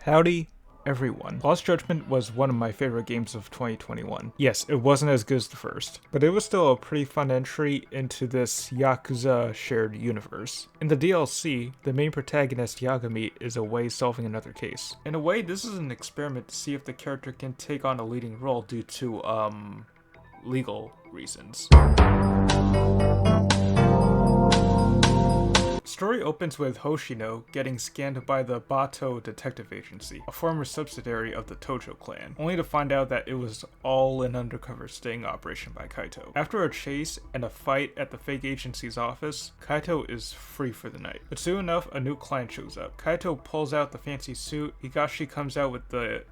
Howdy, everyone. Lost Judgment was one of my favorite games of 2021. Yes, it wasn't as good as the first, but it was still a pretty fun entry into this Yakuza shared universe. In the DLC, the main protagonist Yagami is away solving another case. In a way, this is an experiment to see if the character can take on a leading role due to, legal reasons. Story opens with Hoshino getting scanned by the Bato Detective Agency, a former subsidiary of the Tojo clan, only to find out that it was all an undercover sting operation by Kaito. After a chase and a fight at the fake agency's office, Kaito is free for the night. But soon enough, a new client shows up. Kaito pulls out the fancy suit, Higashi comes out with the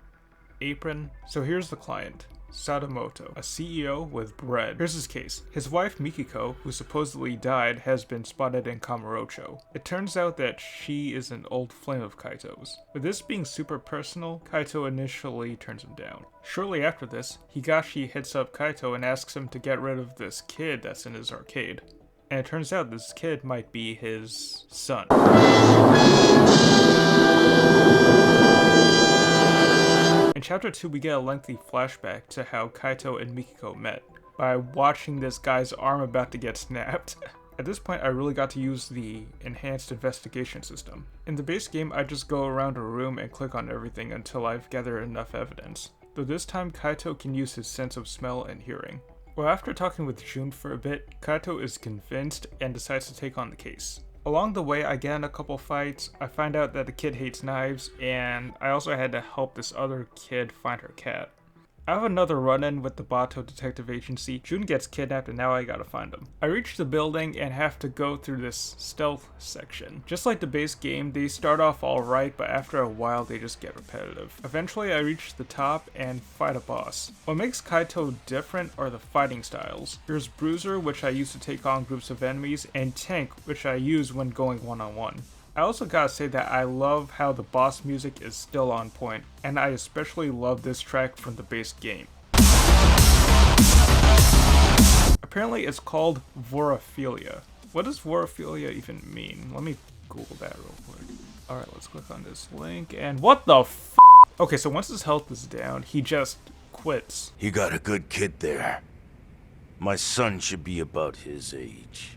apron. So here's the client. Sadamoto, a CEO with bread. Here's his case. His wife Mikiko, who supposedly died, has been spotted in Kamurocho. It turns out that she is an old flame of Kaito's. With this being super personal, Kaito initially turns him down. Shortly after this, Higashi hits up Kaito and asks him to get rid of this kid that's in his arcade. And it turns out this kid might be his son. In Chapter 2, we get a lengthy flashback to how Kaito and Mikiko met, by watching this guy's arm about to get snapped. At this point, I really got to use the enhanced investigation system. In the base game, I just go around a room and click on everything until I've gathered enough evidence, though this time Kaito can use his sense of smell and hearing. Well, after talking with Jun for a bit, Kaito is convinced and decides to take on the case. Along the way, I get in a couple fights, I find out that the kid hates knives, and I also had to help this other kid find her cat. I have another run-in with the Bato Detective Agency. Jun gets kidnapped and now I gotta find him. I reach the building and have to go through this stealth section. Just like the base game, they start off alright, but after a while they just get repetitive. Eventually I reach the top and fight a boss. What makes Kaito different are the fighting styles. There's Bruiser, which I use to take on groups of enemies, and Tank, which I use when going one-on-one. I also gotta say that I love how the boss music is still on point, and I especially love this track from the base game. Apparently it's called vorophilia. What does vorophilia even mean? Let me Google that real quick. Alright, let's click on this link, and what the f***? Okay, so once his health is down, he just quits. You got a good kid there. My son should be about his age.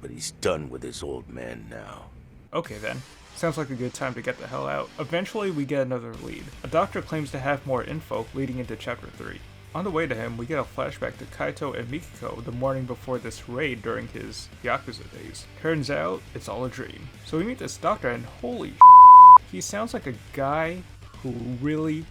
But he's done with his old man now. Okay then. Sounds like a good time to get the hell out. Eventually we get another lead. A doctor claims to have more info leading into chapter 3. On the way to him, we get a flashback to Kaito and Mikiko the morning before this raid during his Yakuza days. Turns out, it's all a dream. So we meet this doctor and holy he sounds like a guy who really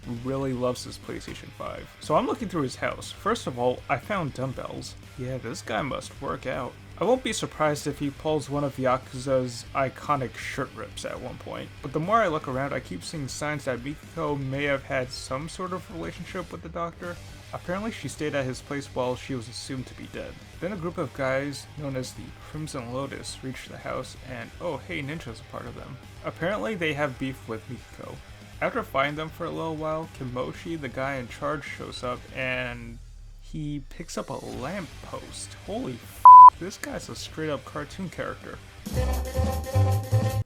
loves his PlayStation 5. So I'm looking through his house. First of all, I found dumbbells. Yeah, this guy must work out. I won't be surprised if he pulls one of Yakuza's iconic shirt rips at one point. But the more I look around, I keep seeing signs that Mikiko may have had some sort of relationship with the doctor. Apparently she stayed at his place while she was assumed to be dead. Then a group of guys known as the Crimson Lotus reach the house and oh hey, Ninja's a part of them. Apparently they have beef with Mikiko. After fighting them for a little while, Kimochi, the guy in charge, shows up and he picks up a lamppost. Holy f***, this guy's a straight up cartoon character.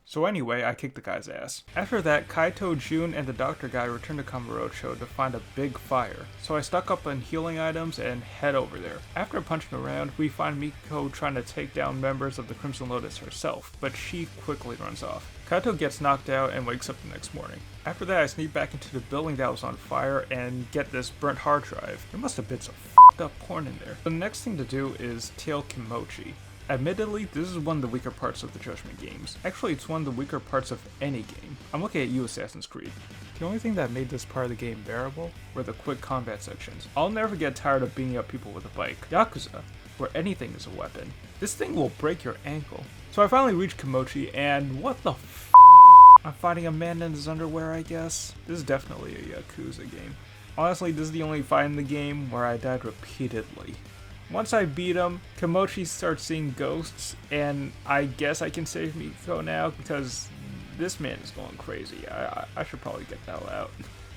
So anyway, I kicked the guy's ass. After that, Kaito, Jun, and the doctor guy return to Kamurocho to find a big fire. So I stock up on healing items and head over there. After punching around, we find Mikiko trying to take down members of the Crimson Lotus herself, but she quickly runs off. Kaito gets knocked out and wakes up the next morning. After that, I sneak back into the building that was on fire and get this burnt hard drive. There must have been some f***ed up porn in there. The next thing to do is tail Kimochi. Admittedly, this is one of the weaker parts of the Judgment games. Actually, it's one of the weaker parts of any game. I'm looking at you, Assassin's Creed. The only thing that made this part of the game bearable were the quick combat sections. I'll never get tired of beating up people with a bike. Yakuza, where anything is a weapon. This thing will break your ankle. So I finally reached Kimochi, and what the f***? I'm fighting a man in his underwear, I guess? This is definitely a Yakuza game. Honestly, this is the only fight in the game where I died repeatedly. Once I beat him, Kimochi starts seeing ghosts, and I guess I can save Mikiko now because this man is going crazy. I should probably get the hell out.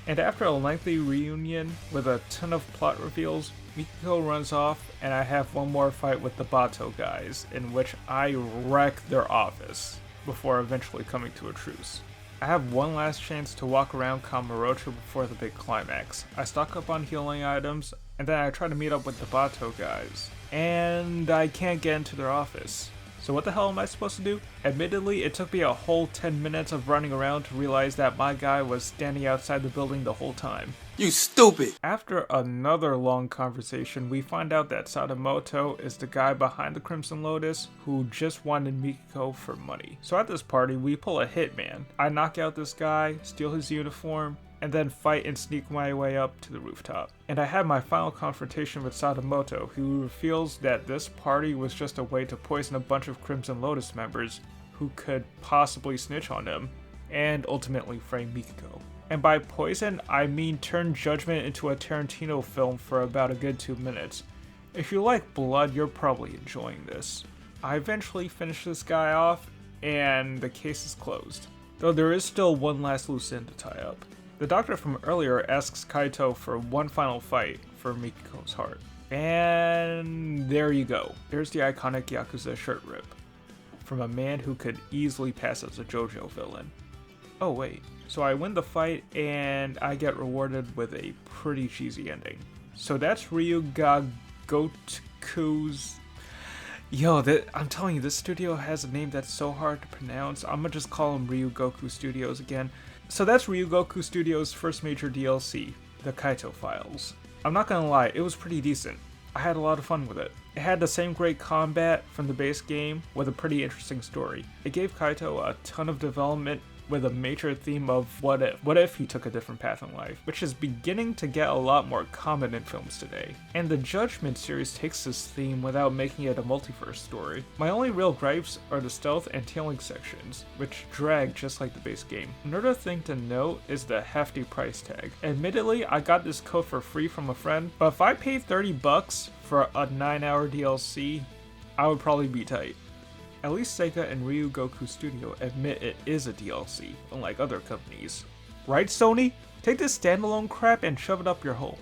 And after a lengthy reunion with a ton of plot reveals, Mikiko runs off, and I have one more fight with the Bato guys, in which I wreck their office before eventually coming to a truce. I have one last chance to walk around Kamurocho before the big climax. I stock up on healing items, and then I try to meet up with the Bato guys. And I can't get into their office. So what the hell am I supposed to do? Admittedly, it took me a whole 10 minutes of running around to realize that my guy was standing outside the building the whole time. You stupid! After another long conversation, we find out that Sadamoto is the guy behind the Crimson Lotus who just wanted Mikiko for money. So at this party, we pull a hitman. I knock out this guy, steal his uniform, and then fight and sneak my way up to the rooftop. And I had my final confrontation with Sadamoto, who reveals that this party was just a way to poison a bunch of Crimson Lotus members who could possibly snitch on him, and ultimately frame Mikiko. And by poison, I mean turn Judgment into a Tarantino film for about a good 2 minutes. If you like blood, you're probably enjoying this. I eventually finish this guy off, and the case is closed. Though there is still one last loose end to tie up. The doctor from earlier asks Kaito for one final fight for Mikiko's heart. And there you go. There's the iconic Yakuza shirt rip. From a man who could easily pass as a JoJo villain. Oh wait, so I win the fight and I get rewarded with a pretty cheesy ending. So that's Ryuga Gotoku's... Yo, I'm telling you, this studio has a name that's so hard to pronounce. I'm gonna just call them Ryugoku Studios again. So that's Ryugoku Studios' first major DLC, the Kaito Files. I'm not gonna lie, it was pretty decent. I had a lot of fun with it. It had the same great combat from the base game with a pretty interesting story. It gave Kaito a ton of development with a major theme of what if he took a different path in life, which is beginning to get a lot more common in films today. And the Judgment series takes this theme without making it a multiverse story. My only real gripes are the stealth and tailing sections, which drag just like the base game. Another thing to note is the hefty price tag. Admittedly, I got this code for free from a friend, but if I paid $30 for a 9-hour DLC, I would probably be tight. At least Sega and Ryugoku Studio admit it is a DLC, unlike other companies. Right, Sony? Take this standalone crap and shove it up your hole.